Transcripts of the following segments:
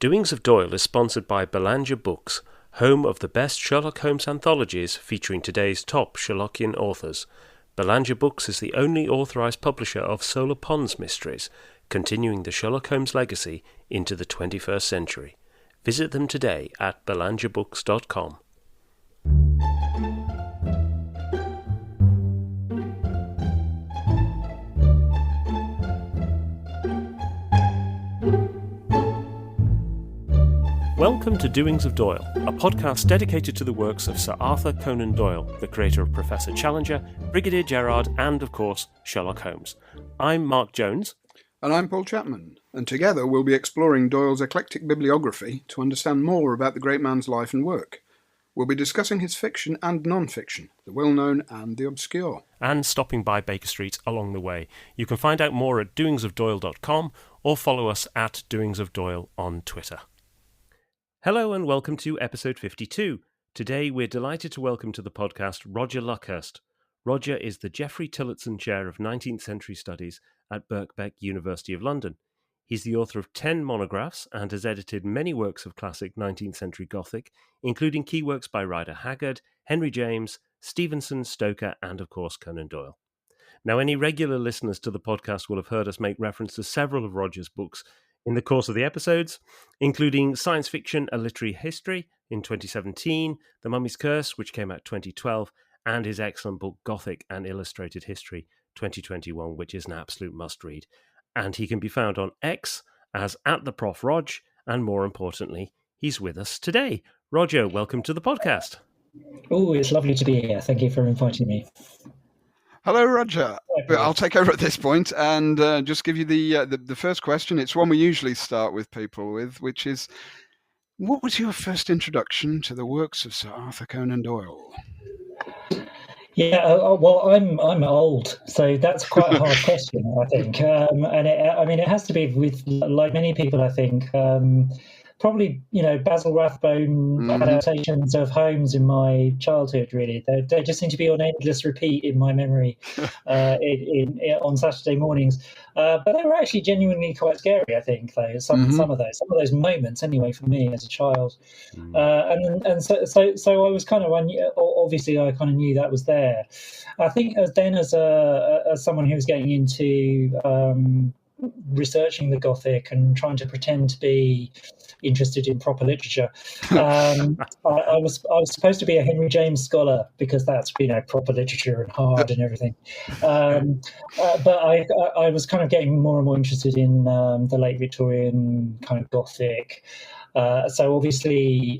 Doings of Doyle is sponsored by Belanger Books, home of the best Sherlock Holmes anthologies featuring today's top Sherlockian authors. Belanger Books is the only authorised publisher of Solar Ponds mysteries, continuing the Sherlock Holmes legacy into the 21st century. Visit them today at belangerbooks.com. Welcome to Doings of Doyle, a podcast dedicated to the works of Sir Arthur Conan Doyle, the creator of Professor Challenger, Brigadier Gerard, and, of course, Sherlock Holmes. I'm Mark Jones. And I'm Paul Chapman, and together we'll be exploring Doyle's eclectic bibliography to understand more about the great man's life and work. We'll be discussing his fiction and non-fiction, the well-known and the obscure. And stopping by Baker Street along the way. You can find out more at doingsofdoyle.com or follow us at Doings of Doyle on Twitter. Hello and welcome to episode 52. Today we're delighted to welcome to the podcast Roger Luckhurst. Roger is the Geoffrey Tillotson Chair of 19th-Century Studies at Birkbeck, University of London. He's the author of 10 monographs and has edited many works of classic 19th-century Gothic, including key works by Rider Haggard, Henry James, Stevenson, Stoker, and of course Conan Doyle. Now, any regular listeners to the podcast will have heard us make reference to several of Roger's books in the course of the episodes, including Science Fiction, A Literary History in 2017, The Mummy's Curse, which came out 2012, and his excellent book Gothic and Illustrated History 2021, which is an absolute must-read. And he can be found on X as @theprofrog, and more importantly, he's with us today. Roger, welcome to the podcast. Oh, it's lovely to be here. Thank you for inviting me. Hello, Roger. I'll take over at this point and just give you the first question. It's one we usually start with people with, which is, what was your first introduction to the works of Sir Arthur Conan Doyle? Yeah, well, I'm old, so that's quite a hard question, I think. And it has to be with, like many people, I think, probably, Basil Rathbone adaptations of Holmes in my childhood, really. They just seem to be on endless repeat in my memory on Saturday mornings. But they were actually genuinely quite scary, I think, though, some of those moments, anyway, for me as a child. And so I was kind of, obviously, I kind of knew that was there. I think as someone who was getting into researching the Gothic and trying to pretend to be interested in proper literature, I was supposed to be a Henry James scholar because that's proper literature and hard and everything. But I was kind of getting more and more interested in the late Victorian kind of Gothic. So obviously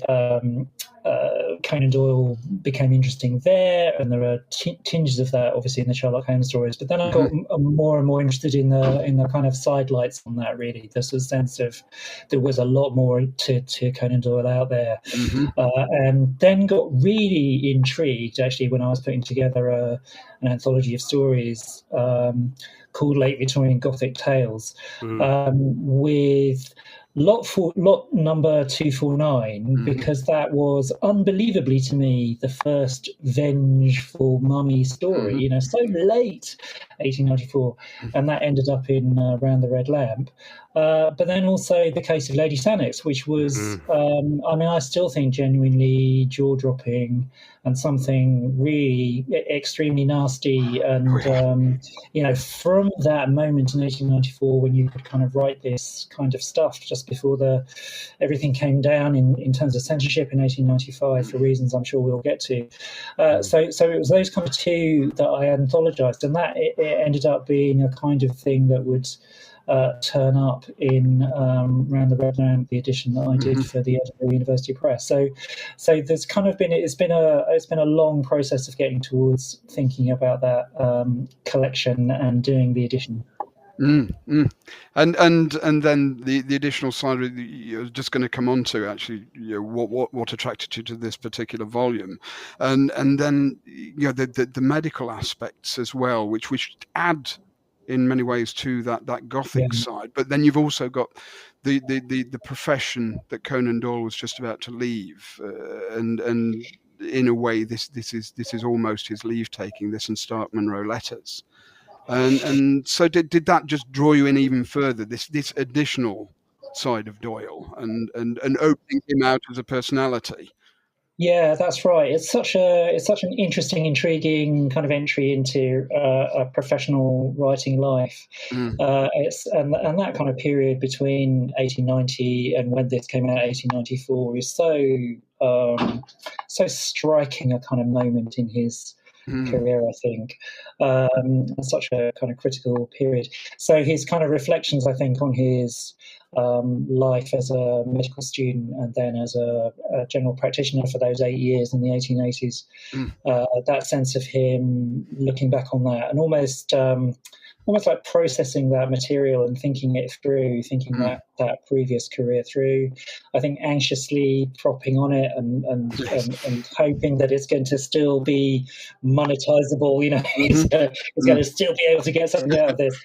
Conan Doyle became interesting there, and there are tinges of that obviously in the Sherlock Holmes stories. But then I got more and more interested in the kind of sidelights on that. Really, there's a sense of there was a lot more to Conan Doyle out there, and then got really intrigued actually when I was putting together an anthology of stories called Late Victorian Gothic Tales, with lot number 249, because that was unbelievably to me the first vengeful mummy story, so late 1894, and that ended up in Round the Red Lamp. But then also the case of Lady Sannox, which was, I still think genuinely jaw-dropping and something really extremely nasty. And, from that moment in 1894, when you could kind of write this kind of stuff just before everything came down in terms of censorship in 1895, for reasons I'm sure we'll get to. So it was those kind of two that I anthologized, and that it ended up being a kind of thing that would turn up in Round the Red Lamp, the edition that I did for the Edinburgh University Press. So there's kind of been it's been a long process of getting towards thinking about that collection and doing the edition. And then the additional side you're just going to come on to actually, what attracted you to this particular volume, and then the medical aspects as well, which add in many ways to that Gothic side. But then you've also got the profession that Conan Doyle was just about to leave, and in a way this is almost his leave taking, this and Stark Munro letters. And so did that just draw you in even further, this additional side of Doyle and opening him out as a personality. Yeah, that's right. It's such an interesting, intriguing kind of entry into a professional writing life. It's and that kind of period between 1890 and when this came out, 1894, is so striking a kind of moment in his career, I think. Such a kind of critical period. So his kind of reflections, I think, on his life as a medical student and then as a general practitioner for those 8 years in the 1880s, that sense of him looking back on that and almost like processing that material and thinking it through, thinking that previous career through. I think anxiously propping on it and hoping that it's going to still be monetizable. It's going to still be able to get something out of this.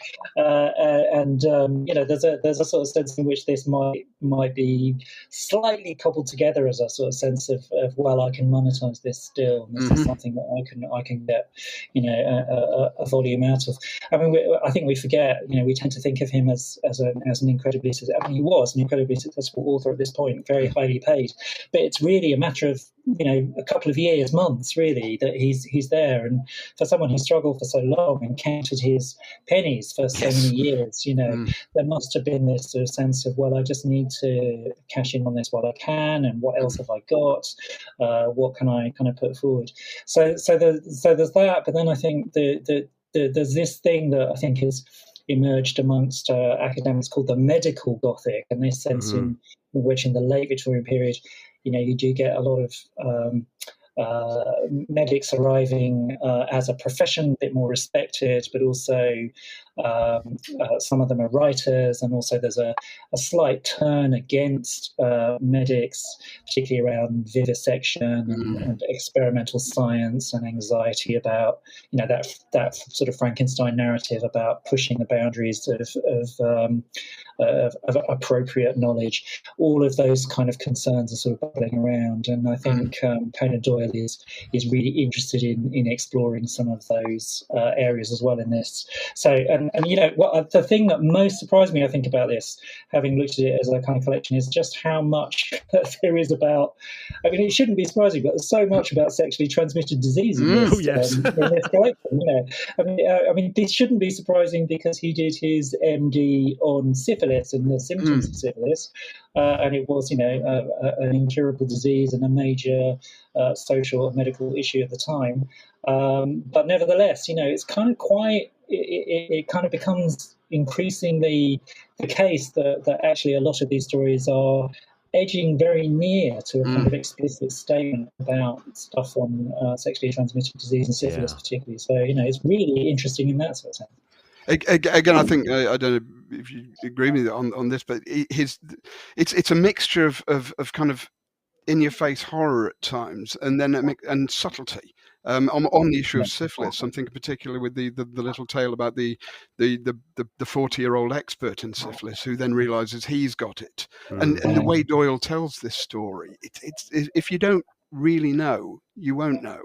There's a sort of sense in which this might be slightly cobbled together as a sort of sense of well, I can monetize this still. And this is something that I can get a volume out of. I mean, I think we forget. We tend to think of him as an incredibly. He was an incredibly successful author at this point, very highly paid. But it's really a matter of a couple of years, months, really, that he's there. And for someone who struggled for so long and counted his pennies for so many years, there must have been this sort of sense of, well, I just need to cash in on this while I can, and what else have I got? What can I kind of put forward? So there's that. But then I think there's this thing that I think has emerged amongst academics called the medical Gothic, and this sense in which in the late Victorian period, you do get a lot of medics arriving as a profession, a bit more respected, but also some of them are writers, and also there's a slight turn against medics, particularly around vivisection and experimental science and anxiety about that sort of Frankenstein narrative about pushing the boundaries of appropriate knowledge. All of those kind of concerns are sort of bubbling around, and I think Conan Doyle is really interested in exploring some of those areas as well in this. So, and the thing that most surprised me, I think, about this, having looked at it as a kind of collection, is just how much there is about. I mean, it shouldn't be surprising, but there's so much about sexually transmitted disease in this, in this collection. I mean, this shouldn't be surprising because he did his MD on syphilis and the symptoms of syphilis, and it was, an incurable disease and a major social and medical issue at the time. But nevertheless, it's kind of quite. It kind of becomes increasingly the case that actually a lot of these stories are edging very near to a kind of explicit statement about stuff on sexually transmitted disease and syphilis particularly. So, it's really interesting in that sort of sense. Again, I think I don't know if you agree with me on this, but it's a mixture of kind of in-your-face horror at times, and then and subtlety. On the issue of syphilis, I'm thinking particularly with the little tale about the 40-year-old expert in syphilis who then realizes he's got it, and the way Doyle tells this story, it's if you don't really know, you won't know,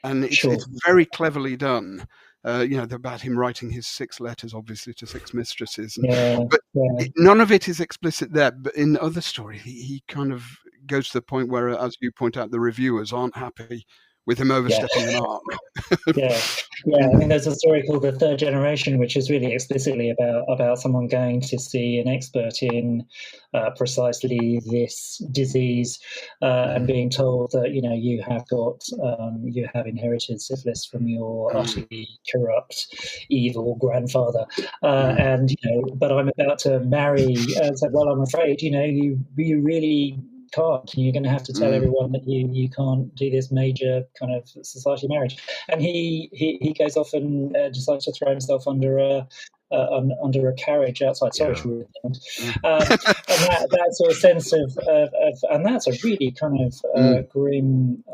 and it's very cleverly done. About him writing his 6 letters, obviously, to 6 mistresses. None of it is explicit there. But in other stories, he kind of goes to the point where, as you point out, the reviewers aren't happy with him overstepping the mark. I mean, there's a story called The Third Generation, which is really explicitly about someone going to see an expert in precisely this disease and being told that you have inherited syphilis from your utterly corrupt, evil grandfather, but I'm about to marry. And said, well, I'm afraid you really can't. You're going to have to tell everyone that you can't do this major kind of society marriage. And he goes off and decides to throw himself under a carriage outside. Sorry, and that sort of sense of and that's a really kind of grim,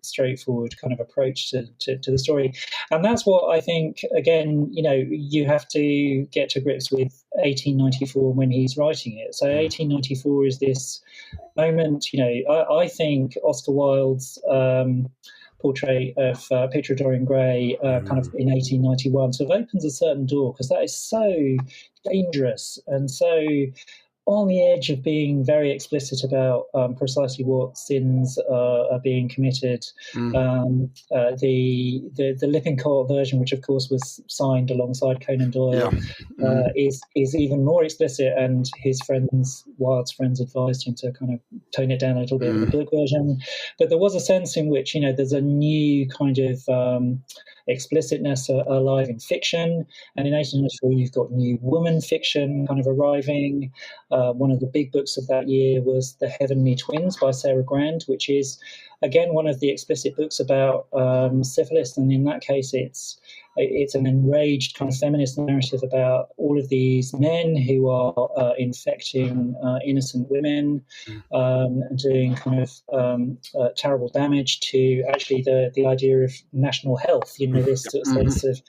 straightforward kind of approach to the story. And that's what I think. Again, you have to get to grips with 1894 when he's writing it. So 1894 is this moment. I think Oscar Wilde's portrait of Picture of Dorian Gray kind of in 1891 sort of opens a certain door, because that is so dangerous and so on the edge of being very explicit about precisely what sins are being committed. The Lippincott version, which of course was signed alongside Conan Doyle, is even more explicit, and his friends, Wilde's friends, advised him to kind of tone it down a little bit in the book version. But there was a sense in which, there's a new kind of explicitness alive in fiction, and in 1894 you've got new woman fiction kind of arriving. One of the big books of that year was The Heavenly Twins by Sarah Grand, which is again one of the explicit books about syphilis, and in that case it's an enraged kind of feminist narrative about all of these men who are infecting innocent women and doing kind of terrible damage to actually the idea of national health, this sense of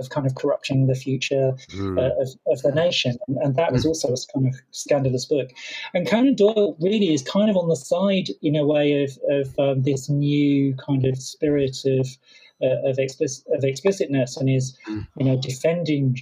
kind of corrupting the future of the nation. And that was also a kind of scandalous book. And Conan Doyle really is kind of on the side, in a way, of this new kind of spirit of explicitness, and is defending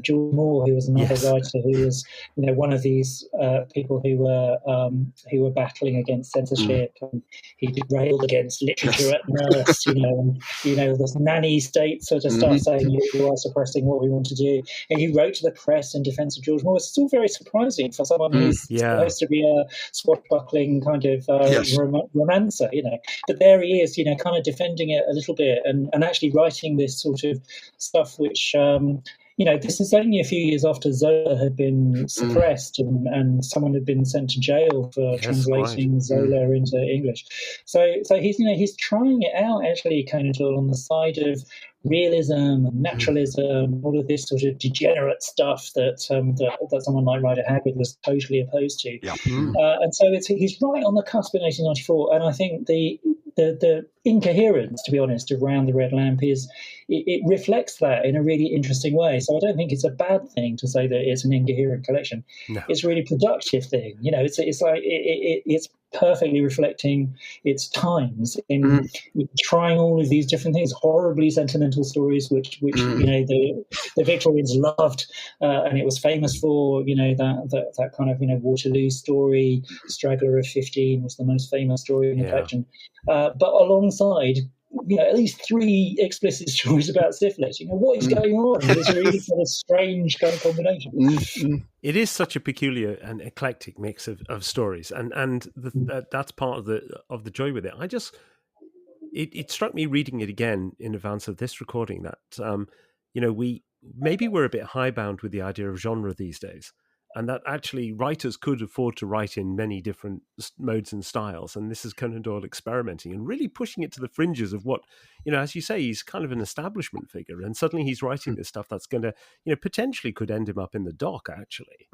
George Moore, who was another writer who was one of these people who were battling against censorship, and he railed against literature at nurse, and this nanny state sort of stuff, saying you are suppressing what we want to do, and he wrote to the press in defence of George Moore. It's all very surprising for someone who's supposed to be a swashbuckling kind of romancer, but there he is, kind of defending it a little bit, and actually writing this sort of stuff which, this is only a few years after Zola had been suppressed and someone had been sent to jail for translating Zola into English. So he's trying it out, actually, Conan Doyle, on the side of realism and naturalism, all of this sort of degenerate stuff that someone like Rider Haggard was totally opposed to. And so he's right on the cusp in 1894, and I think the incoherence, to be honest, around the Red Lamp it reflects that in a really interesting way. So I don't think it's a bad thing to say that it's an incoherent collection. No. It's a really productive thing. It's like it's perfectly reflecting its times in trying all of these different things, horribly sentimental stories, which the Victorians loved, and it was famous for that kind of Waterloo story. Straggler of 15 was the most famous story in the collection, but alongside at least 3 explicit stories about syphilis. What is going on? It's a really kind of strange kind of combination. It is such a peculiar and eclectic mix of stories, and that's part of the joy with it. It struck me reading it again in advance of this recording that we're a bit high-bound with the idea of genre these days, and that actually writers could afford to write in many different modes and styles. And this is Conan Doyle experimenting and really pushing it to the fringes of what, as you say, he's kind of an establishment figure. And suddenly he's writing this stuff that's going to, potentially could end him up in the dock, actually.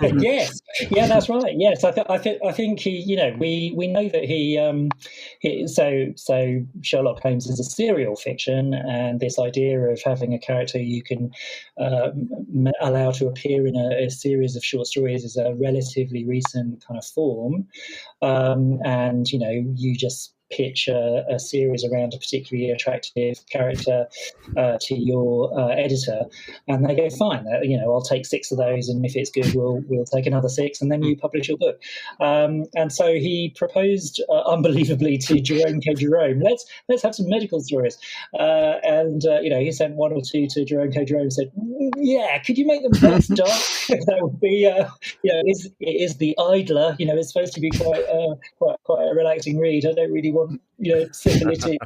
Yes, that's right. Yes, I think he, we know that he so Sherlock Holmes is a serial fiction, and this idea of having a character you can allow to appear in a series of short stories is a relatively recent kind of form, and you just pitch a series around a particularly attractive character to your editor, and they go, fine, I'll take 6 of those, and if it's good, we'll take another 6, and then you publish your book. And so he proposed unbelievably to Jerome K. Jerome, let's have some medical stories, and he sent 1 or 2 to Jerome K. Jerome and said, could you make them less dark? That would be it is the Idler, it's supposed to be quite a relaxing read. I don't really want syphilitic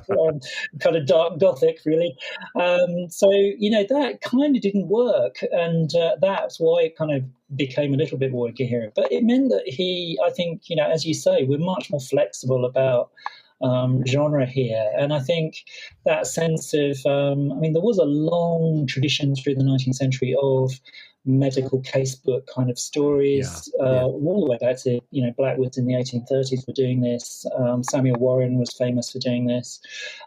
kind of dark Gothic, really. So that kind of didn't work, and that's why it kind of became a little bit more incoherent. But it meant that I think, as you say, we're much more flexible about genre here, and I think that sense of there was a long tradition through the 19th century of medical casebook kind of stories, all the way back to Blackwoods in the 1830s were doing this. Samuel Warren was famous for doing this,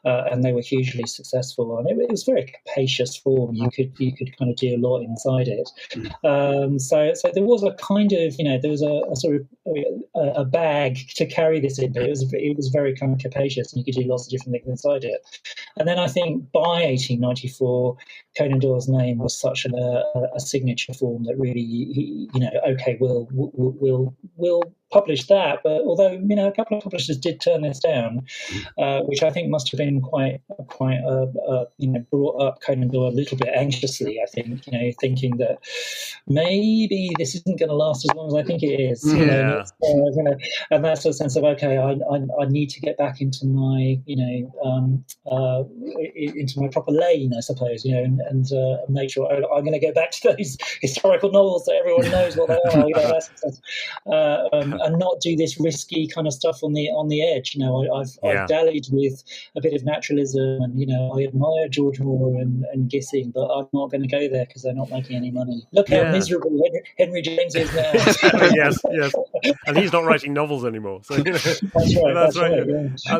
and they were hugely successful. And it was very capacious form. You could kind of do a lot inside it. So there was a kind of there was a sort of a bag to carry this in, but it was very kind of capacious, and you could do lots of different things inside it. And then I think by 1894, Conan Doyle's name was such a signature feature form that really, okay, we'll publish that. But although a couple of publishers did turn this down, which I think must have been quite brought up Conan Doyle a little bit anxiously. I think thinking that maybe this isn't going to last as long as I think it is. And that's a sense of, okay, I need to get back into my into my proper lane, I suppose, and make sure I'm going to go back to those historical novels that everyone knows what they are, and not do this risky kind of stuff on the edge. I've dallied with a bit of naturalism, and I admire George Moore and Gissing, but I'm not going to go there because they're not making any money. Look how miserable Henry James is now. yes, and he's not writing novels anymore. So that's right.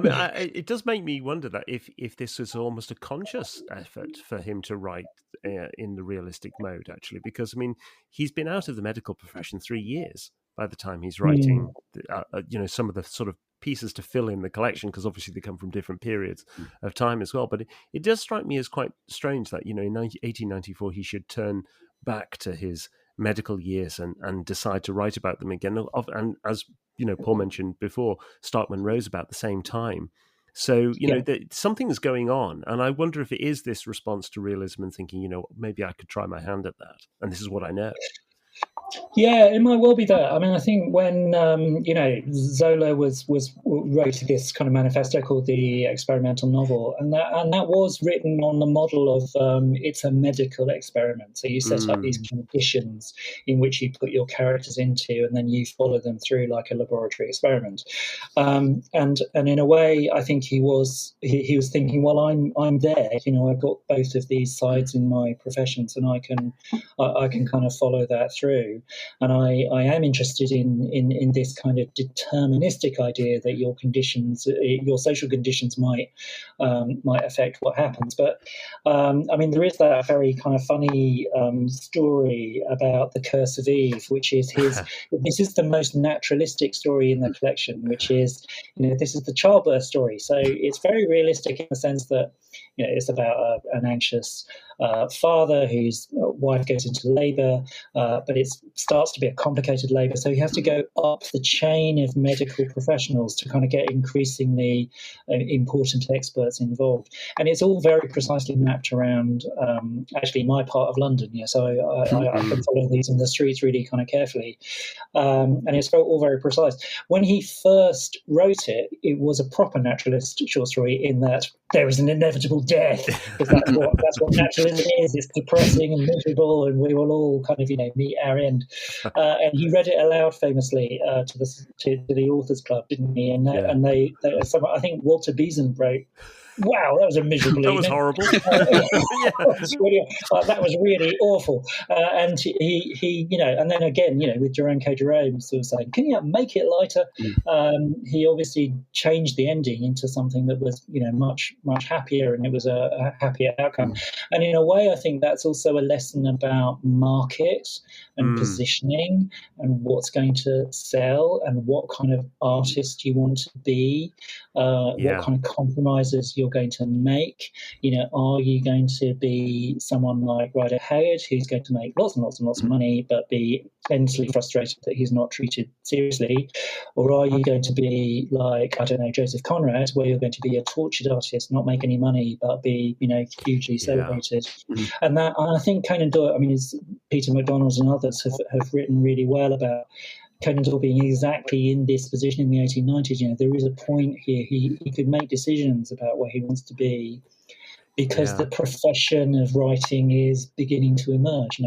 Yeah. It does make me wonder that if this is almost a conscious effort for him to write in the realistic mode, actually, because he's been out of the medical profession 3 years by the time he's writing, some of the sort of pieces to fill in the collection, because obviously they come from different periods of time as well. But it does strike me as quite strange that in 1894 he should turn back to his medical years and decide to write about them again. And as Paul mentioned before, Stark Munro's about the same time. So, something's going on. And I wonder if it is this response to realism and thinking, maybe I could try my hand at that. And this is what I know. Yeah, it might well be that. I think when Zola wrote this kind of manifesto called the Experimental Novel, and that was written on the model of it's a medical experiment. So you set up these conditions in which you put your characters into, and then you follow them through like a laboratory experiment. And in a way, I think he was thinking, well, I'm there. I've got both of these sides in my professions, and I can kind of follow that through. And I am interested in this kind of deterministic idea that your conditions, your social conditions might affect what happens. But there is that very kind of funny story about the Curse of Eve, which is this is the most naturalistic story in the collection, which is, this is the childbirth story. So it's very realistic in the sense that, it's about an anxious father whose wife goes into labour, but it starts to be a complicated labour. So he has to go up the chain of medical professionals to kind of get increasingly important experts involved. And it's all very precisely mapped around actually my part of London. So I can follow these in the streets really kind of carefully. And it's all very precise. When he first wrote it, it was a proper naturalist short story in that there is an inevitable death, because that's what naturalism is. It's depressing and miserable, and we will all kind of meet our end. And he read it aloud famously to the Authors Club, didn't he? And they I think Walter Beeson wrote, "Wow, that was a miserable evening. That was horrible." That was really awful. And he and then again, with Jerome K. Jerome sort of saying, "Can you make it lighter?" He obviously changed the ending into something that was, much happier, and it was a happier outcome. And in a way, I think that's also a lesson about market and positioning and what's going to sell and what kind of artist you want to be, what kind of compromises you're going to make. Are you going to be someone like Rider Haggard, who's going to make lots and lots and lots of money but be endlessly frustrated that he's not treated seriously? Or are you going to be like, I don't know, Joseph Conrad, where you're going to be a tortured artist, not make any money but be hugely celebrated? And that, I think Conan Doyle, Peter MacDonald and others have written really well about Conan Doyle being exactly in this position in the 1890s. There is a point here. He could make decisions about where he wants to be, because the profession of writing is beginning to emerge.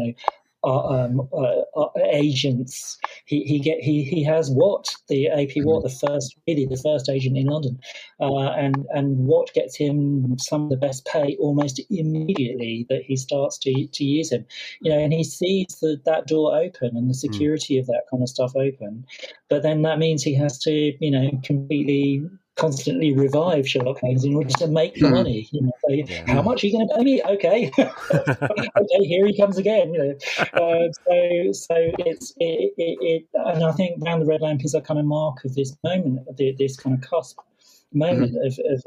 Agents. He has Watt, the AP Watt, the first agent in London, and Watt gets him some of the best pay almost immediately that he starts to use him. And he sees that door open and the security of that kind of stuff open, but then that means he has to completely constantly revive Sherlock Holmes in order to make the money. How much are you going to pay me? Okay, okay, here he comes again. So it's and I think Round the Red Lamp is a kind of mark of this moment, this kind of cusp moment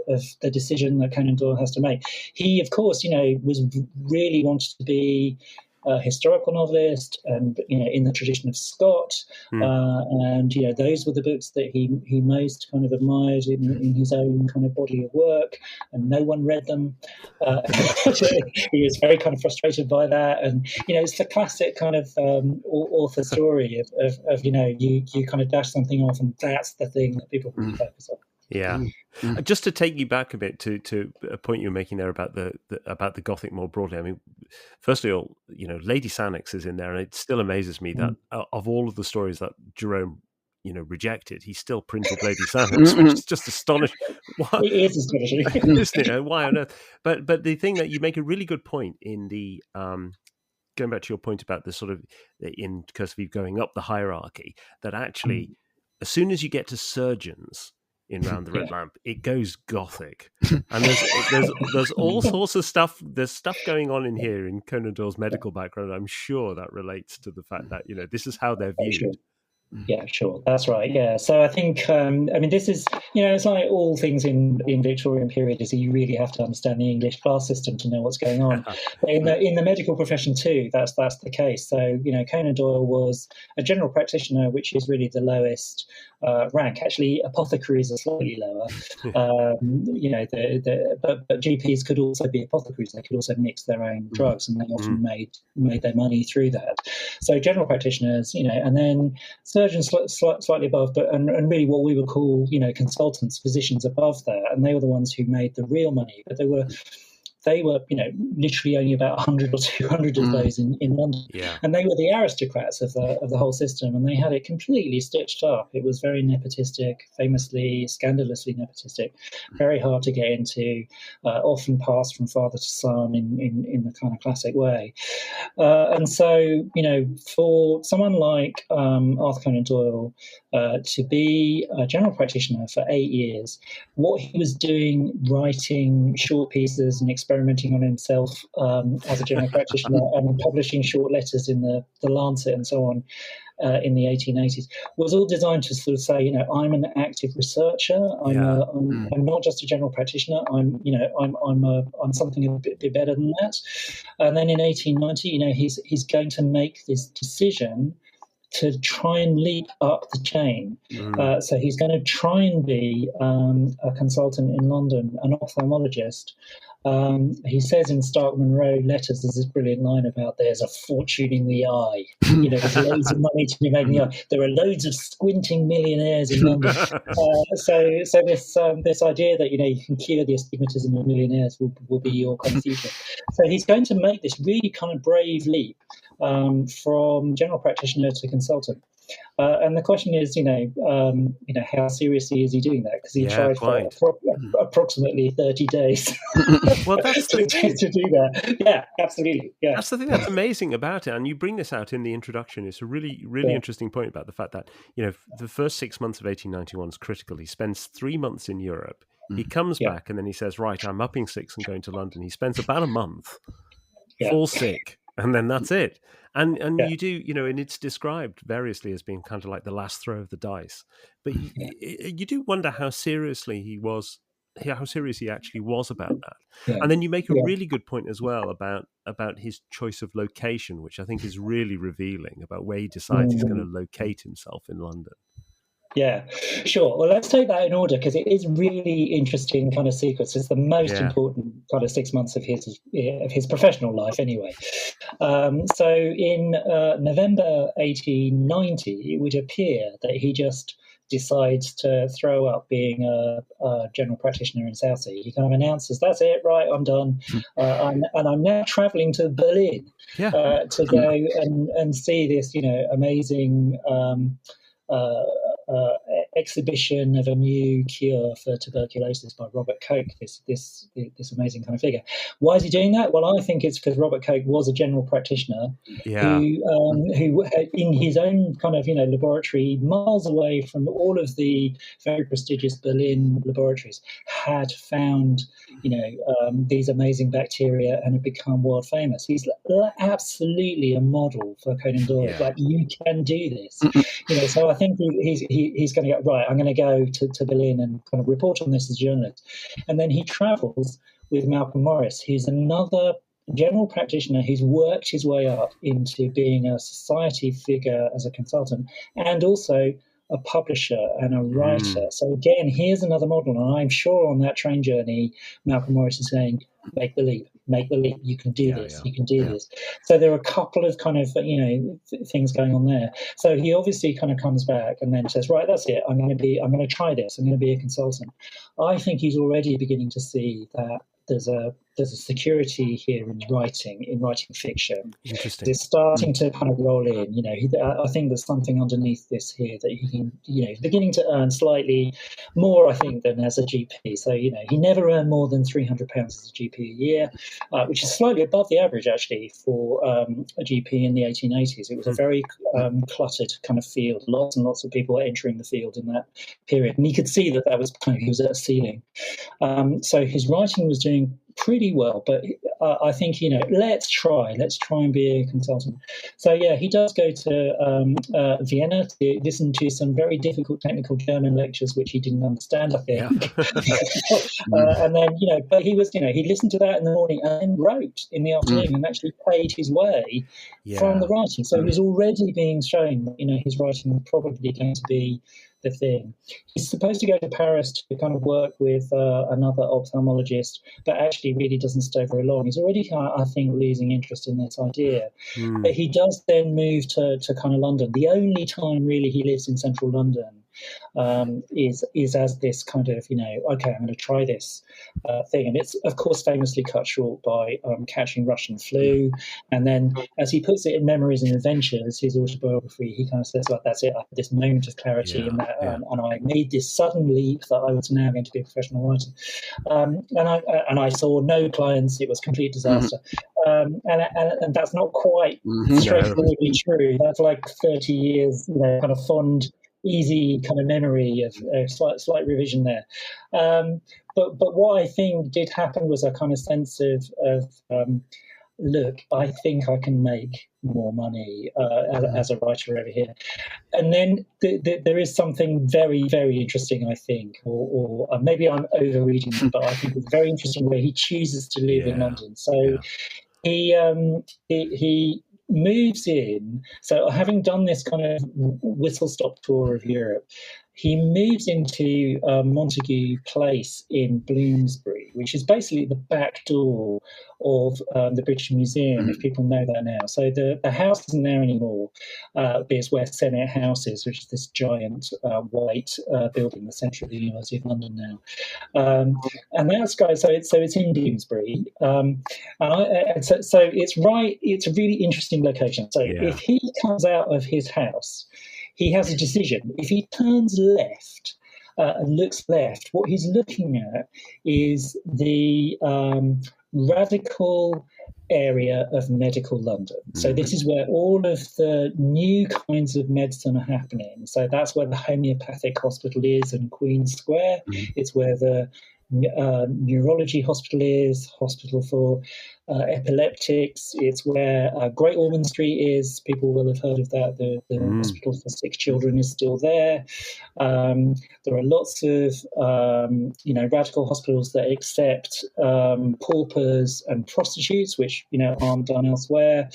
of the decision that Conan Doyle has to make. He, of course, was really wanted to be historical novelist, and in the tradition of Scott, and those were the books that he most kind of admired in his own kind of body of work, and no one read them. He was very kind of frustrated by that, and it's the classic kind of author story of you kind of dash something off, and that's the thing that people really focus on. Yeah. Just to take you back a bit to a point you were making there about the Gothic more broadly. I mean, first of all, Lady Sannox is in there, and it still amazes me that of all of the stories that Jerome, rejected, he still printed Lady Sannox, which is just astonishing. What? It is astonishing, isn't it? Why on earth? But the thing that you make a really good point in the going back to your point about the sort of in Curse of Eve going up the hierarchy, that actually as soon as you get to surgeons in Round the Red Lamp, it goes Gothic, and there's all sorts of stuff. There's stuff going on in here in Conan Doyle's medical background. I'm sure that relates to the fact that this is how they're viewed. Sure. Yeah, sure. That's right. Yeah. So I think, this is, it's like all things in Victorian period is that you really have to understand the English class system to know what's going on. In the medical profession too, that's the case. So, Conan Doyle was a general practitioner, which is really the lowest rank. Actually, apothecaries are slightly lower. But GPs could also be apothecaries. They could also mix their own drugs, and they often made their money through that. So general practitioners, and then surgeons slightly above, but and really what we would call, consultants, physicians above that, and they were the ones who made the real money. But they were, literally only about 100 or 200 of those in London, and they were the aristocrats of the whole system, and they had it completely stitched up. It was very nepotistic, famously, scandalously nepotistic, very hard to get into, often passed from father to son in the kind of classic way. And so, for someone like Arthur Conan Doyle to be a general practitioner for 8 years, what he was doing, writing short pieces and experimenting on himself as a general practitioner and publishing short letters in the Lancet and so on in the 1880s, was all designed to sort of say, I'm an active researcher. I'm not just a general practitioner. I'm something a bit better than that. And then in 1890, he's going to make this decision to try and leap up the chain. So he's going to try and be a consultant in London, an ophthalmologist. He says in Stark Munro letters, there's this brilliant line about there's a fortune in the eye. There's loads of money to be made in the eye. There are loads of squinting millionaires in London. So this idea that you can cure the astigmatism of millionaires will be your kind of future. So he's going to make this really kind of brave leap from general practitioner to consultant. And the question is, how seriously is he doing that? Because he tried for approximately 30 days. Well, that's the thing. To do that. Yeah, absolutely. Yeah, that's the thing that's amazing about it, and you bring this out in the introduction. It's a really, really interesting point about the fact that the first 6 months of 1891 is critical. He spends 3 months in Europe. He comes back, and then he says, "Right, I'm upping 6 and going to London." He spends about a month, falls sick, and then that's it. And you do, and it's described variously as being kind of like the last throw of the dice. But you do wonder how serious he actually was about that. Yeah. And then you make a really good point as well about his choice of location, which I think is really revealing about where he decides he's going to locate himself in London. Yeah, sure. Well, let's take that in order because it is really interesting kind of sequence. It's the most important kind of 6 months of his professional life, anyway. So in November 1890, it would appear that he just decides to throw up being a general practitioner in Southsea. He kind of announces, "That's it, right? I'm done, and I'm now travelling to Berlin to go and see this, amazing." Exhibition of a new cure for tuberculosis by Robert Koch, this amazing kind of figure. Why is he doing that? Well, I think it's because Robert Koch was a general practitioner who in his own kind of laboratory miles away from all of the very prestigious Berlin laboratories had found these amazing bacteria and had become world famous. He's absolutely a model for Conan Doyle. Like, you can do this. So I think he's going to go, right, I'm going to go to Berlin and kind of report on this as a journalist. And then he travels with Malcolm Morris, who's another general practitioner who's worked his way up into being a society figure as a consultant, and also a publisher and a writer. So again, here's another model, and I'm sure on that train journey, Malcolm Morris is saying, make the leap, you can do this, you can do this. So there are a couple of kind of, things going on there. So he obviously kind of comes back and then says, right, that's it, I'm going to try this, I'm going to be a consultant. I think he's already beginning to see that there's a security here in writing fiction. Interesting. It's starting to kind of roll in. I think there's something underneath this here that he can, he's beginning to earn slightly more, I think, than as a GP. So, he never earned more than £300 as a GP a year, which is slightly above the average, actually, for a GP in the 1880s. It was a very cluttered kind of field. Lots and lots of people were entering the field in that period. And he could see that was he was at a ceiling. So his writing was doing pretty well, but I think let's try and be a consultant. So he does go to Vienna to listen to some very difficult technical German lectures which he didn't understand, I think. And then but he was he listened to that in the morning and then wrote in the afternoon and actually paid his way from the writing. So he's already being shown that his writing is probably going to be the thing. He's supposed to go to Paris to kind of work with another ophthalmologist, but actually really doesn't stay very long. He's already, I think, losing interest in this idea. But he does then move to kind of London. The only time really he lives in central London is as this kind of, okay, I'm going to try this thing. And it's, of course, famously cut short by catching Russian flu. And then, as he puts it in Memories and Adventures, his autobiography, he kind of says, like, that's it, I had this moment of clarity and I made this sudden leap that I was now going to be a professional writer. And I saw no clients. It was a complete disaster. And that's not quite straightforwardly true. That's like 30 years, kind of fond, easy kind of memory of a slight revision there. But what I think did happen was a kind of sense of look, I think I can make more money as a writer over here. And then there is something very, very interesting, I think, or maybe I'm overreading it, but I think it's very interesting where he chooses to live in London. So he moves in. So having done this kind of whistle-stop tour of Europe, he moves into Montague Place in Bloomsbury, which is basically the back door of the British Museum, if people know that now. So the house isn't there anymore, but it's where Senate House is, which is this giant white building, the centre of the University of London now. And that's so it's in Bloomsbury. So it's a really interesting location. So if he comes out of his house, he has a decision. If he turns left and looks left, what he's looking at is the radical area of medical London. So this is where all of the new kinds of medicine are happening. So that's where the homeopathic hospital is in Queen Square. It's where the neurology hospital is, hospital for epileptics. It's where Great Ormond Street is. People will have heard of that. The hospital for sick children is still there. There are lots of radical hospitals that accept paupers and prostitutes, which aren't done elsewhere.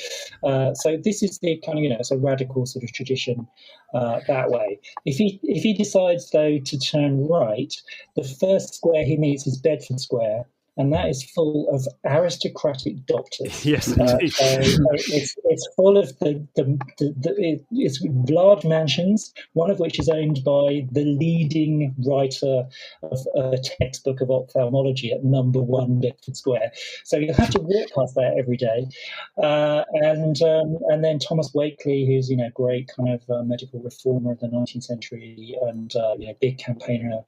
So this is the kind of it's a radical sort of tradition that way. If he decides though to turn right, the first square he meets is Bedford Square, and that is full of aristocratic doctors. Yes, indeed. It's full of it's large mansions, one of which is owned by the leading writer of a textbook of ophthalmology at number 1 Bedford Square. So you have to walk past that every day. And then Thomas Wakeley, who's great kind of medical reformer of the 19th century and big campaigner,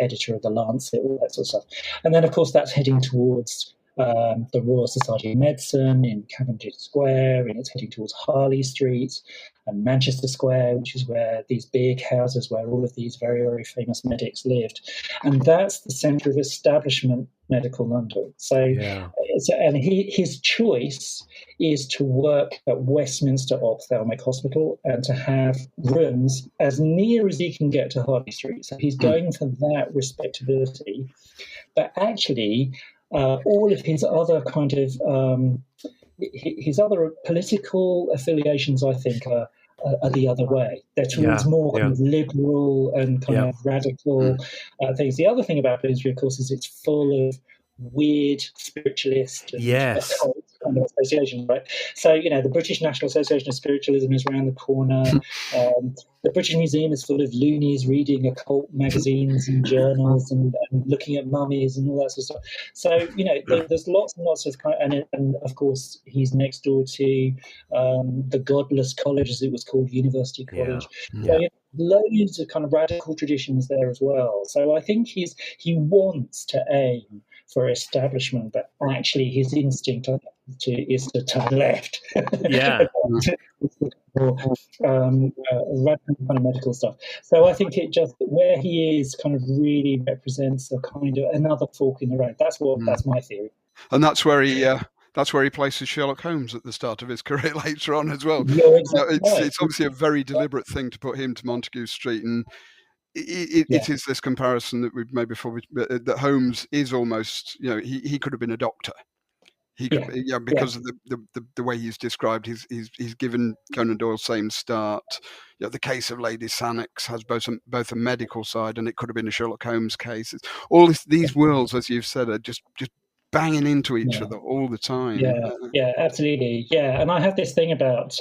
editor of the Lancet, all that sort of stuff. And then of course that's heading towards the Royal Society of Medicine in Cavendish Square, and it's heading towards Harley Street and Manchester Square, which is where these big houses where all of these very, very famous medics lived. And that's the centre of establishment medical London. His choice is to work at Westminster Ophthalmic Hospital and to have rooms as near as he can get to Harley Street. So he's going for that respectability. But actually, all of his other kind of his other political affiliations, I think, are the other way. They're towards more kind of liberal and kind of radical things. The other thing about Bloomsbury, of course, is it's full of weird spiritualist and occult kind of associations, right? So, the British National Association of Spiritualism is around the corner. The British Museum is full of loonies reading occult magazines and journals and looking at mummies and all that sort of stuff. So, there's lots and lots of and of course, he's next door to the Godless College, as it was called, University College. So, loads of kind of radical traditions there as well. So I think he wants to aim for establishment, but actually his instinct is to turn left. Radical kind of medical stuff. So I think it just where he is kind of really represents a kind of another fork in the road. That's my theory. And that's where he places Sherlock Holmes at the start of his career later on as well. It's obviously a very deliberate thing to put him to Montague Street, and it is this comparison that we've made before, that Holmes is almost, he could have been a doctor. He could, because of the way he's described, he's given Conan Doyle same start. The case of Lady Sannox has both a medical side, and it could have been a Sherlock Holmes case. All these worlds, as you've said, are just banging into each other all the time. Yeah, absolutely. Yeah, and I have this thing about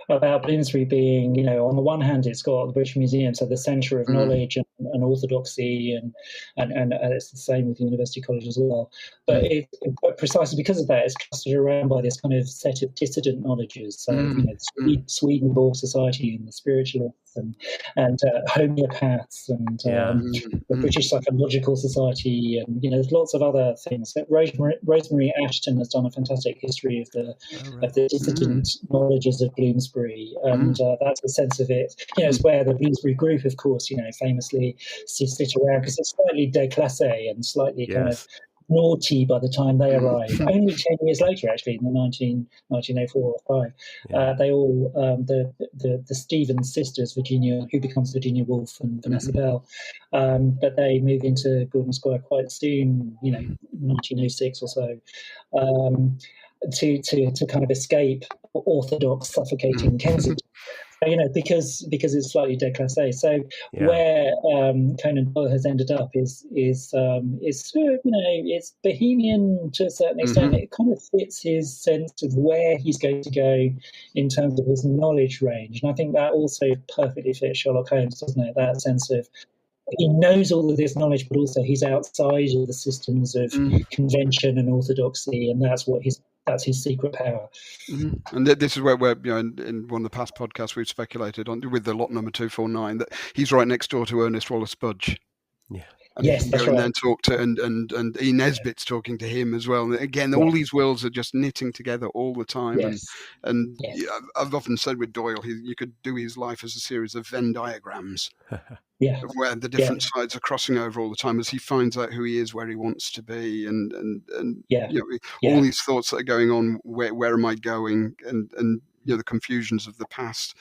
Bloomsbury being, on the one hand, it's got the British Museum, so the centre of knowledge and orthodoxy, and it's the same with University College as well. But precisely because of that, it's clustered around by this kind of set of dissident knowledges. So, the Swedenborg Society and the spiritualists and homeopaths and the British Psychological Society, and there's lots of other things. Rosemary Ashton has done a fantastic history of the dissident knowledges of Bloomsbury, and that's the sense of it. It's where the Bloomsbury group, of course, famously sit around, because it's slightly déclassé and slightly kind of naughty by the time they arrive. Only 10 years later, actually, in the 1904 or 5, they all, the Stevens sisters, Virginia, who becomes Virginia Woolf, and Vanessa Bell, but they move into Gordon Square quite soon, 1906 or so, to kind of escape orthodox suffocating Kensington. Because it's slightly déclassé. So where Conan Doyle has ended up is it's bohemian to a certain extent. It kind of fits his sense of where he's going to go in terms of his knowledge range, and I think that also perfectly fits Sherlock Holmes, doesn't it? That sense of he knows all of this knowledge, but also he's outside of the systems of convention and orthodoxy, and that's his secret power. And this is where in one of the past podcasts we've speculated on with the lot number 249 that he's right next door to Ernest Wallace Budge. And yes, that's right. And then talk to and E. Nesbitt's talking to him as well. And again, all these worlds are just knitting together all the time. And I've often said with Doyle, you could do his life as a series of Venn diagrams. Where the different sides are crossing over all the time as he finds out who he is, where he wants to be, and all these thoughts that are going on. Where am I going? And the confusions of the past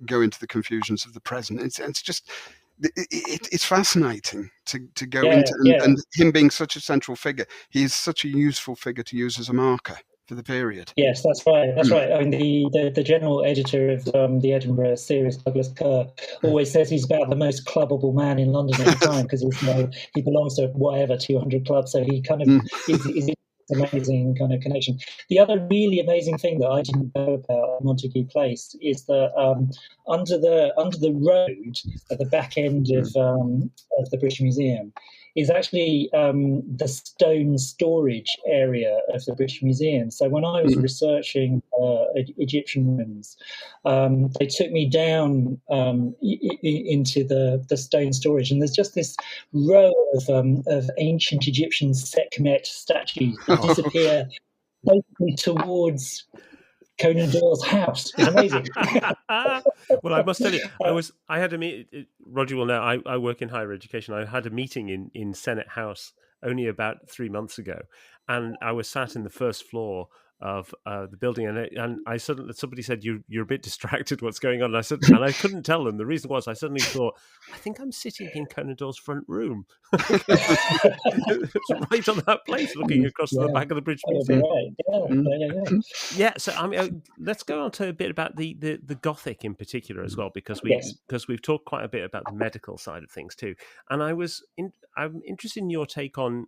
go into the confusions of the present. It's just. It's fascinating to go into, and him being such a central figure, he is such a useful figure to use as a marker for the period. Yes, that's right. That's right. I mean, the general editor of the Edinburgh series, Douglas Kerr, always says he's about the most clubbable man in London at the time, because he belongs to whatever 200 clubs, so he kind of is amazing kind of connection. The other really amazing thing that I didn't know about Montague Place is that under the road at the back end of the British Museum is actually the stone storage area of the British Museum. So when I was researching Egyptian ruins, they took me down into the stone storage, and there's just this row of ancient Egyptian Sekhmet statues that disappear basically towards Conan Doyle's house. It's amazing. Well, I must tell you, I had a meeting. Roger will know I work in higher education. I had a meeting in Senate House only about 3 months ago, and I was sat in the first floor the building, and I suddenly, somebody said you're a bit distracted. What's going on? And I couldn't tell them. The reason was I suddenly thought, I think I'm sitting in Conan Doyle's front room. It's right on that place, looking across to the back of the British Museum. Right. Yeah. So I mean, let's go on to a bit about the Gothic in particular as well, because we've talked quite a bit about the medical side of things too. And I'm interested in your take on,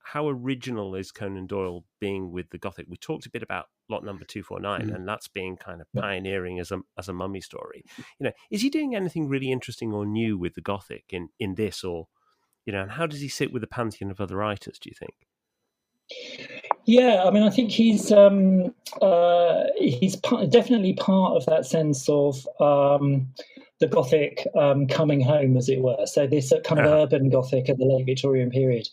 how original is Conan Doyle being with the Gothic? We talked a bit about lot number 249, and that's being kind of pioneering as a mummy story. Is he doing anything really interesting or new with the Gothic in this, or, and how does he sit with the pantheon of other writers, do you think? Yeah, I mean, I think he's definitely part of that sense of the Gothic coming home, as it were. So this kind of urban Gothic of the late Victorian period.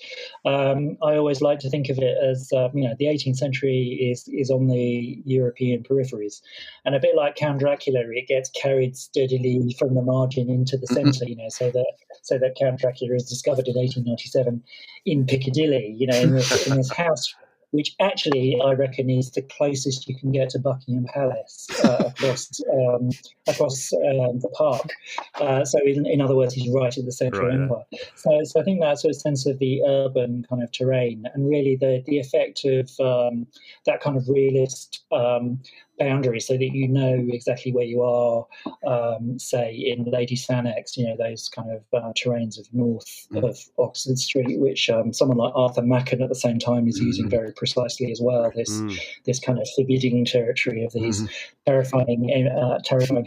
I always like to think of it as, the 18th century is on the European peripheries. And a bit like Count Dracula, it gets carried steadily from the margin into the centre, so that Count Dracula is discovered in 1897 in Piccadilly, in this house, which actually I reckon is the closest you can get to Buckingham Palace across the park. So in other words, he's right at the centre of Empire. So I think that sort of sense of the urban kind of terrain, and really the effect of that kind of realist boundary, so that you know exactly where you are, say in Lady Sannox, those kind of terrains of north of Oxford Street, which someone like Arthur Machen at the same time is using very precisely as well. This kind of forbidding territory of these terrifying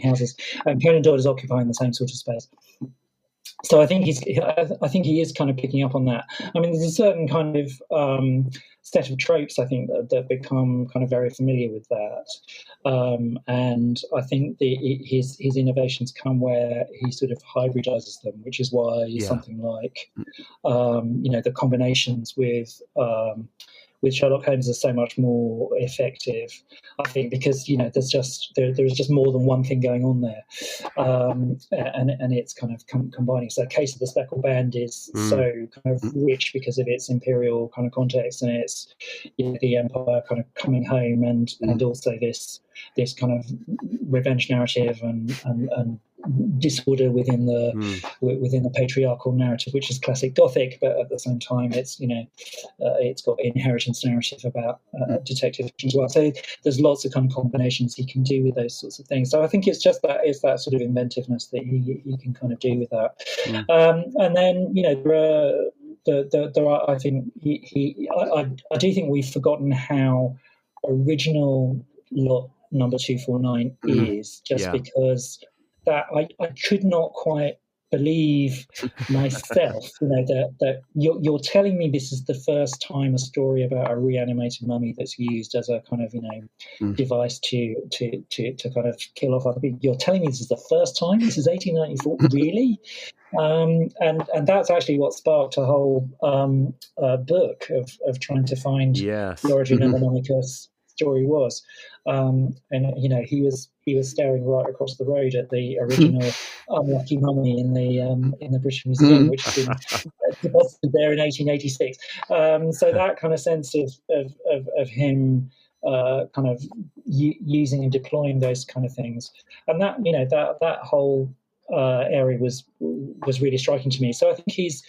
houses, and Conan Doyle is occupying the same sort of space. So I think he is kind of picking up on that. I mean, there's a certain kind of set of tropes, I think, that become kind of very familiar with that. And I think his innovations come where he sort of hybridizes them, which is why something like, the combinations with Sherlock Holmes are so much more effective, I think, because there's just more than one thing going on there, and it's kind of combining. So, Case of the Speckled Band is so kind of rich because of its imperial kind of context, and it's the Empire kind of coming home, and also this kind of revenge narrative and disorder within the patriarchal narrative, which is classic Gothic, but at the same time it's it's got inheritance narrative about detective fiction as well. So there's lots of kind of combinations he can do with those sorts of things. So I think it's that sort of inventiveness that he can kind of do with that. And then there are I think I do think we've forgotten how original lot number 249 is, just because that I could not quite believe myself, that you're telling me this is the first time a story about a reanimated mummy that's used as a kind of device to kind of kill off other people. You're telling me this is the first time? This is 1894, really? And that's actually what sparked a whole book of trying to find the origin of the Mumicus story was. And he was staring right across the road at the original unlucky mummy in the British Museum, which had been deposited there in 1886. So that kind of sense of him kind of using and deploying those kind of things, and that whole area was really striking to me. So I think his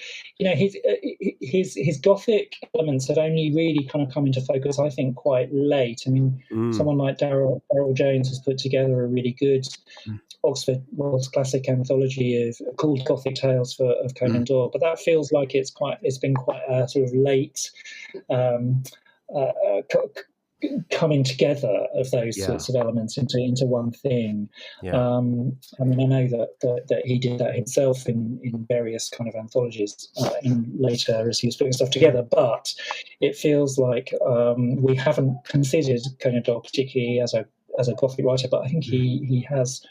Gothic elements have only really kind of come into focus, I think, quite late. I mean, someone like Darryl Jones has put together a really good Oxford World's Classic anthology called Gothic Tales of Conan Doyle, but that feels like it's been quite a sort of late coming together of those sorts of elements into one thing. I mean, I know that he did that himself in various kind of anthologies later as he was putting stuff together, but it feels like we haven't considered Conan Doyle particularly as a Gothic writer, but I think he has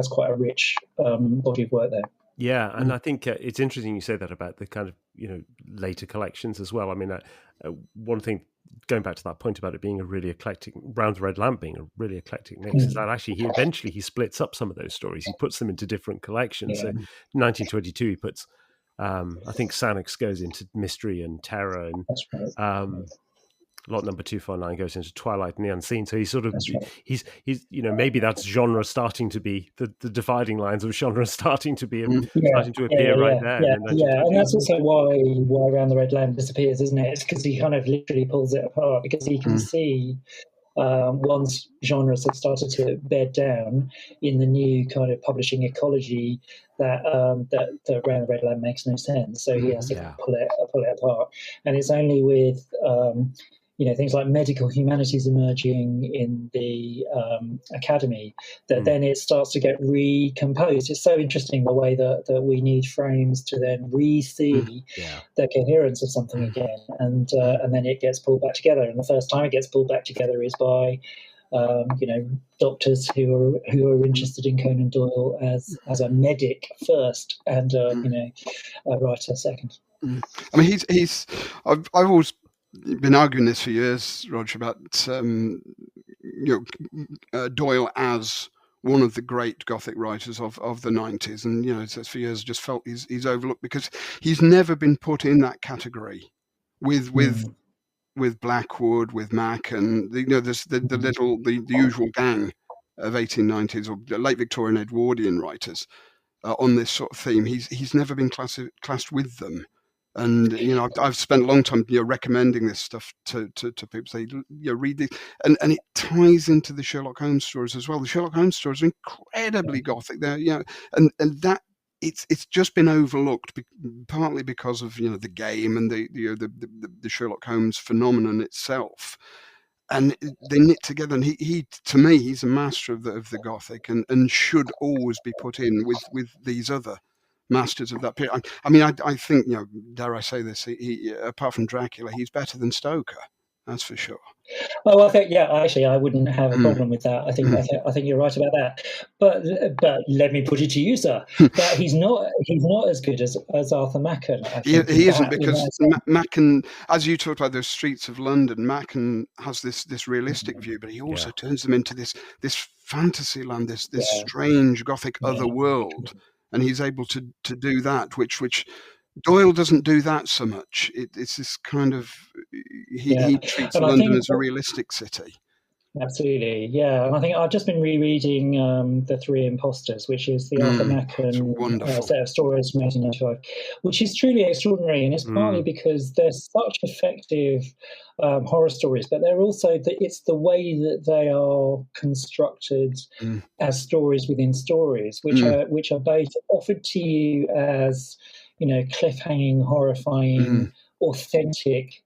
quite a rich body of work there. Yeah, and I think it's interesting you say that about the kind of later collections as well. I mean, one thing, going back to that point about it being a really eclectic, Round the Red Lamp being a really eclectic mix, is that actually he splits up some of those stories. He puts them into different collections. So 1922 he puts, I think Sannox goes into mystery and terror, and lot number 249 goes into Twilight and the Unseen. So he's sort of, That's right. he's maybe that's genre starting to be, the dividing lines of genre starting to be, starting to appear right there. Yeah. And that's also why Around the Red Land disappears, isn't it? It's because he kind of literally pulls it apart, because he can see once genres have started to bed down in the new kind of publishing ecology, that Around the Red Land makes no sense. So he has to pull it apart. And it's only with things like medical humanities emerging in the academy that then it starts to get recomposed. It's so interesting the way that we need frames to then re-see the coherence of something again, and then it gets pulled back together. And the first time it gets pulled back together is by doctors who are interested in Conan Doyle as a medic first, and a writer second. I mean, I've always been arguing this for years, Roger, about Doyle as one of the great Gothic writers of the 90s, and for years just felt he's overlooked because he's never been put in that category with Blackwood, with Mack, and there's the usual gang of 1890s or late Victorian Edwardian writers on this sort of theme. He's never been classed with them. And I've spent a long time recommending this stuff to people. Say, read this, and it ties into the Sherlock Holmes stories as well. The Sherlock Holmes stories are incredibly Gothic. They're and that it's just been overlooked, partly because of the game and the Sherlock Holmes phenomenon itself. And they knit together, and he to me, he's a master of the Gothic, and should always be put in with these other masters of that period. I mean, I think, dare I say this, he apart from Dracula, he's better than Stoker. That's for sure. Oh, I think, actually, I wouldn't have a problem with that. I think you're right about that. But let me put it to you, sir, that he's not as good as Arthur Machen. He isn't, because Machen, as you talked about those streets of London, Machen has this realistic view, but he also turns them into this fantasy land, this strange Gothic other world. And he's able to do that, which Doyle doesn't do that so much. It's this kind of he treats London as a realistic city. Absolutely, yeah. And I think I've just been rereading The Three Impostors, which is the Arthur Machen set of stories from 1895, which is truly extraordinary. And it's partly because they're such effective horror stories, but they're also it's the way that they are constructed as stories within stories, which are both offered to you as cliffhanging, horrifying, authentic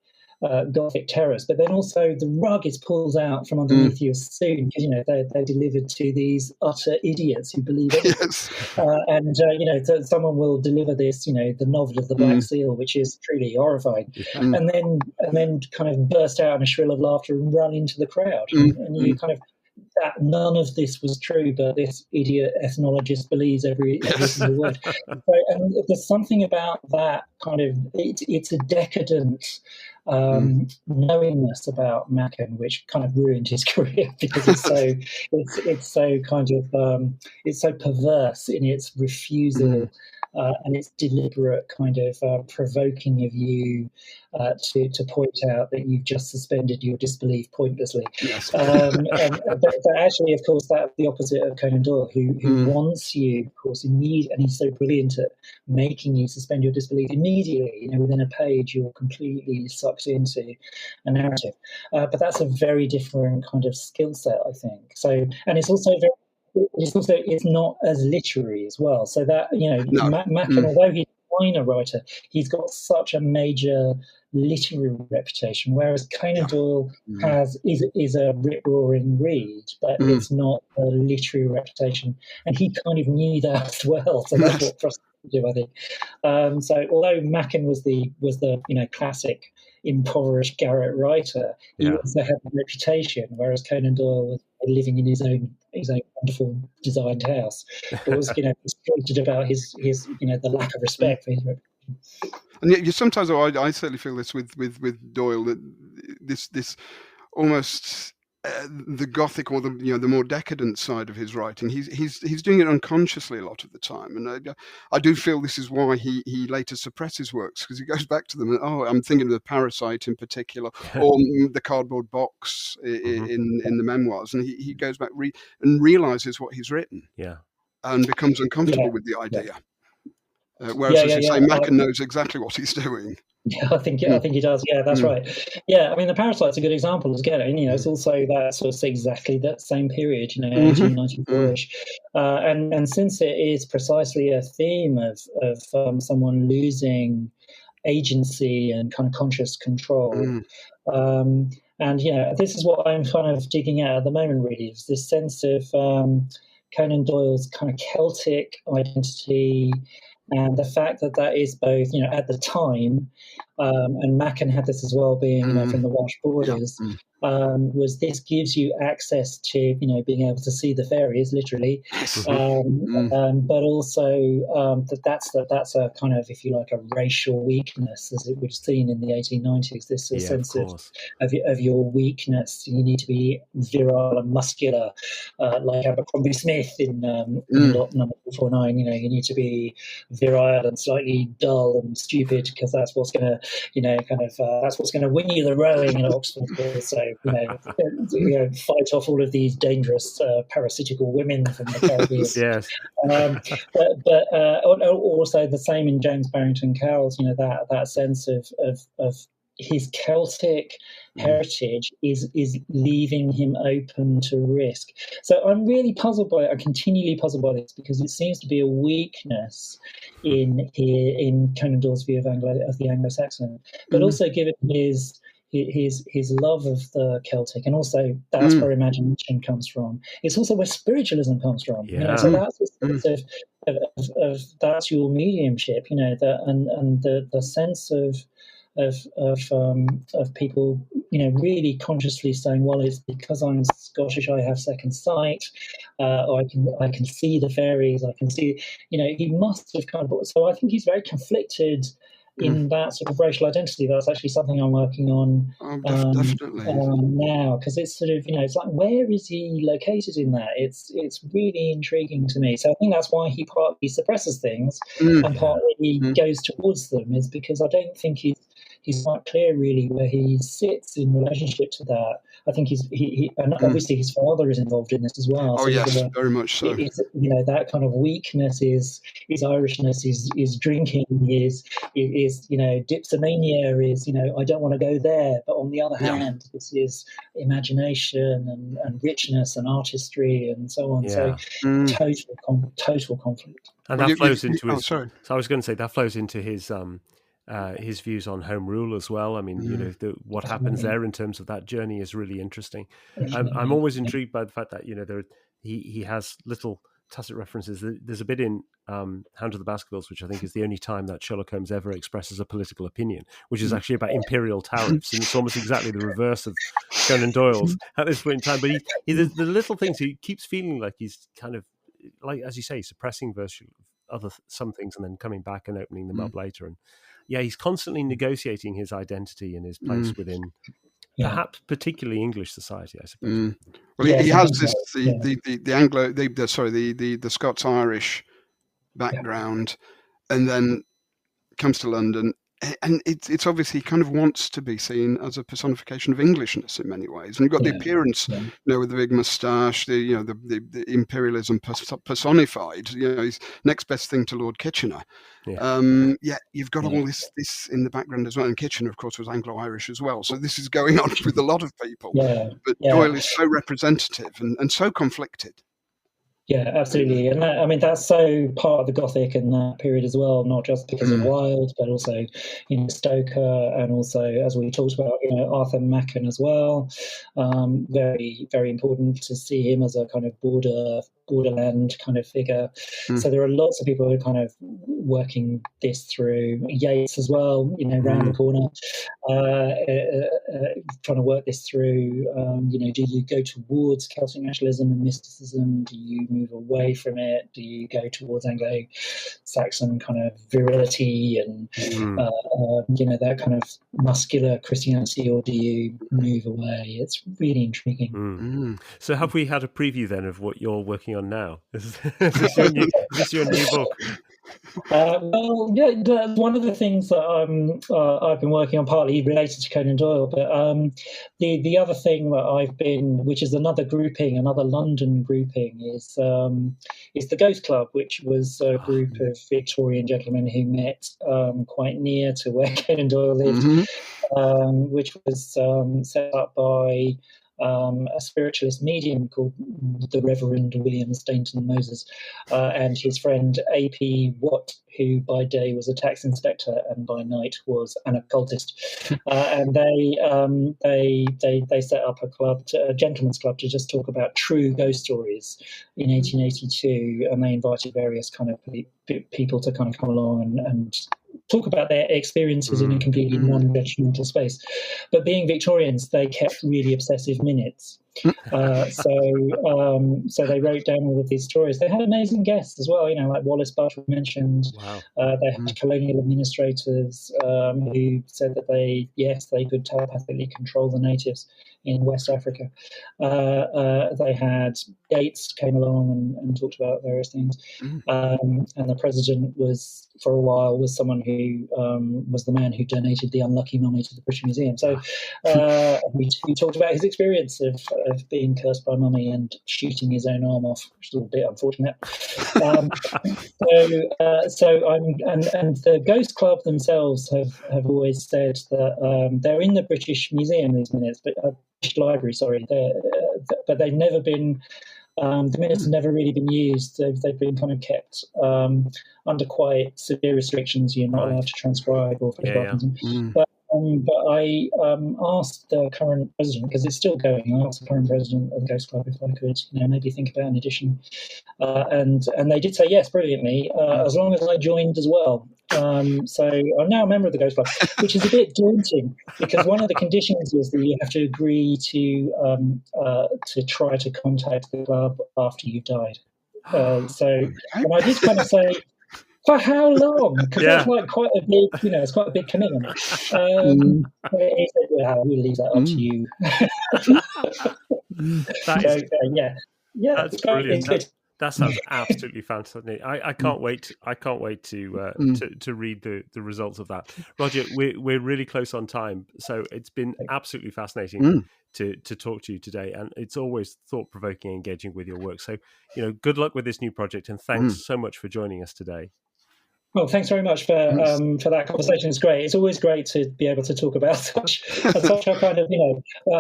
Gothic terrors, but then also the rug is pulled out from underneath you soon, because they're delivered to these utter idiots who believe it. Yes. And someone will deliver this, the novel of the Black Seal, which is truly horrifying, and then kind of burst out in a shrill of laughter and run into the crowd, and you kind of. That none of this was true, but this idiot ethnologist believes every single word. And there's something about that kind of it's a decadent knowingness about Machen, which kind of ruined his career, because it's so kind of it's so perverse in its refusal. And it's deliberate kind of provoking of you to point out that you've just suspended your disbelief pointlessly. Yes. But actually, of course, that's the opposite of Conan Doyle, who wants you, of course, immediately, and he's so brilliant at making you suspend your disbelief immediately. Within a page, you're completely sucked into a narrative. But that's a very different kind of skill set, I think. So, and it's also very. It's not as literary as well. So that Machen, although he's a minor writer, he's got such a major literary reputation, whereas Conan Doyle is a rip-roaring read, but it's not a literary reputation, and he kind of knew that as well. So that's what frustrated him, I think. So although Machen was the classic impoverished garret writer, he also had a reputation, whereas Conan Doyle was living in his own wonderful designed house. It was frustrated about his the lack of respect for his reputation. And yet, sometimes I certainly feel this with Doyle, that this almost the Gothic or the more decadent side of his writing. He's doing it unconsciously a lot of the time, and I do feel this is why he later suppresses works, because he goes back to them. And, I'm thinking of the Parasite in particular, or the Cardboard Box in the memoirs, and he goes back and realizes what he's written, and becomes uncomfortable with the idea. Whereas, as you say, Machen knows exactly what he's doing. Yeah, I think he does. Yeah, that's right. Yeah, I mean, the Parasite's a good example again. And, it's also that sort of exactly that same period, 1894-ish. And since it is precisely a theme of someone losing agency and kind of conscious control, and this is what I'm kind of digging at the moment. Really, is this sense of Conan Doyle's kind of Celtic identity. And the fact that is both, at the time, and Machen had this as well, being from the Welsh borders, was this gives you access to being able to see the fairies literally, but also that's a kind of, if you like, a racial weakness, as it was seen in the 1890s. This sense of your weakness. You need to be virile and muscular, like Abercrombie Smith in Lot Number 449. You need to be virile and slightly dull and stupid, because that's what's going to, that's what's going to win you the rowing in Oxford. So, fight off all of these dangerous parasitical women from the Caribbean. Yes. But also the same in James Barrington Cowell's, that sense of his Celtic heritage is leaving him open to risk. So I'm really continually puzzled by this, because it seems to be a weakness in Conan Doyle's view of the Anglo-Saxon, but also given his love of the Celtic, and also that's where imagination comes from. It's also where spiritualism comes from. So that's the sense of that's your mediumship. The sense of people, really consciously saying, well, it's because I'm Scottish, I have second sight, or I can see the fairies, I can see, he must have kind of. So I think he's very conflicted in that sort of racial identity. That's actually something I'm working on definitely now, because it's sort of, it's like, where is he located in that? It's really intriguing to me. So I think that's why he partly suppresses things and partly goes towards them, is because I don't think he's not clear really where he sits in relationship to that. I think and obviously his father is involved in this as well. Oh, so yes, very much so. That kind of weakness is Irishness, is drinking, is dipsomania, is I don't want to go there. But on the other hand, this is imagination and richness and artistry and so on. So total conflict. And that flows into his. So I was going to say that flows into his views on home rule as well. I mean, what happens there in terms of that journey is really interesting. I'm always intrigued by the fact that he has little tacit references. There's a bit in Hound of the Baskervilles, which I think is the only time that Sherlock Holmes ever expresses a political opinion, which is actually about imperial tariffs, and it's almost exactly the reverse of Conan Doyle's at this point in time. But the little things, he keeps feeling like he's kind of, like, as you say, suppressing some things and then coming back and opening them up later. And he's constantly negotiating his identity and his place within perhaps particularly English society, I suppose. Well, he has this the Scots-Irish background, and then comes to London, and it's obviously he kind of wants to be seen as a personification of Englishness in many ways. And you've got the appearance, with the big moustache, the imperialism personified. He's next best thing to Lord Kitchener. You've got all this in the background as well. And Kitchener, of course, was Anglo-Irish as well. So this is going on with a lot of people. But Doyle is so representative and so conflicted. Yeah, absolutely. And that's so part of the Gothic in that period as well, not just because of Wilde, but also, Stoker, and also, as we talked about, Arthur Machen as well. Very, very important to see him as a kind of borderland kind of figure. So there are lots of people who are kind of working this through. Yeats as well, round the corner, trying to work this through. Do you go towards Celtic nationalism and mysticism? Do you move away from it? Do you go towards Anglo-Saxon kind of virility and that kind of muscular Christianity, or do you move away? It's really intriguing. So have we had a preview then of what you're working on now? Is this your new book? Well, yeah, that's one of the things that I've been working on, partly related to Conan Doyle. But the other thing that I've been, which is another grouping, another London grouping, is the Ghost Club, which was a group of Victorian gentlemen who met quite near to where Conan Doyle lived, which was set up by a spiritualist medium called the Reverend William Stainton Moses, and his friend A.P. Watt, who by day was a tax inspector and by night was an occultist. And they set up a gentleman's club, to just talk about true ghost stories in 1882, and they invited various kind of people to kind of come along and talk about their experiences in a completely non-judgmental space. But being Victorians, they kept really obsessive minutes. So they wrote down all of these stories. They had amazing guests as well, like Wallace Butt mentioned. Wow. They had colonial administrators who said that they could telepathically control the natives in West Africa. They had Gates came along and talked about various things. And the president was, for a while, was someone who was the man who donated the unlucky mummy to the British Museum. So he talked about his experience of being cursed by mummy and shooting his own arm off, which is a bit unfortunate. And the Ghost Club themselves have always said that they're in the British Museum, these minutes, but British Library, sorry, but they've never been. The minutes have never really been used. They've been kind of kept under quite severe restrictions. You're not allowed to transcribe or photograph them. But I asked the current president, because it's still going, I asked the current president of the Ghost Club if I could maybe think about an edition. And they did say yes, brilliantly, as long as I joined as well. So I'm now a member of the Ghost Club, which is a bit daunting, because one of the conditions is that you have to agree to try to contact the club after you've died. And I did kind of say, for how long? Because that's like quite a big, it's quite a big commitment. But he said, "Well, we'll leave that up to you." That's brilliant. That sounds absolutely fantastic. I can't wait. I can't wait to read the results of that. Roger, we're really close on time, so it's been absolutely fascinating to talk to you today, and it's always thought-provoking, engaging with your work. So, good luck with this new project, and thanks so much for joining us today. Well, thanks very much for that conversation. It's great. It's always great to be able to talk about such a kind of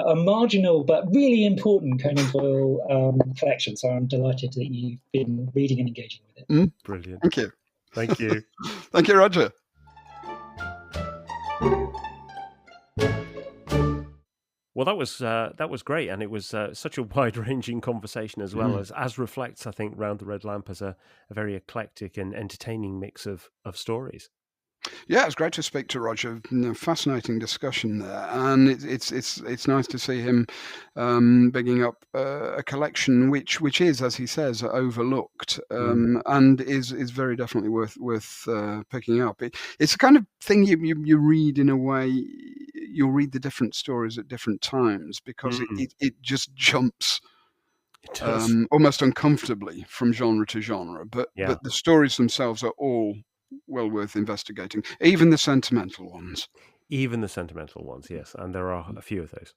a marginal but really important Conan Doyle collection. So I'm delighted that you've been reading and engaging with it. Brilliant. Thank you. Thank you. Thank you, Roger. Well, that was great, and it was such a wide-ranging conversation as well, as reflects, I think, Round the Red Lamp as a very eclectic and entertaining mix of stories. Yeah, it's great to speak to Roger. Fascinating discussion there, and it's nice to see him bigging up a collection which is, as he says, overlooked, and is very definitely worth picking up. It's the kind of thing you read in a way. You'll read the different stories at different times, because it just jumps almost uncomfortably from genre to genre. But the stories themselves are all well worth investigating, even the sentimental ones. Even the sentimental ones, yes, and there are a few of those.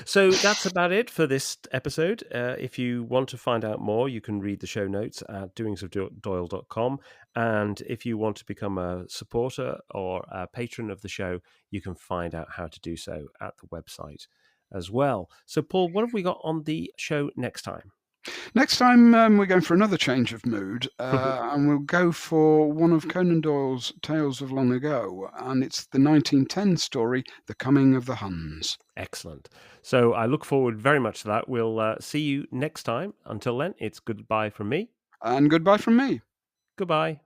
So that's about it for this episode. If you want to find out more, you can read the show notes at doingsofdoyle.com, and if you want to become a supporter or a patron of the show, you can find out how to do so at the website as well. So, Paul, what have we got on the show next time? Next time, we're going for another change of mood, and we'll go for one of Conan Doyle's tales of long ago, and it's the 1910 story, The Coming of the Huns. Excellent. So I look forward very much to that. We'll see you next time. Until then, it's goodbye from me. And goodbye from me. Goodbye.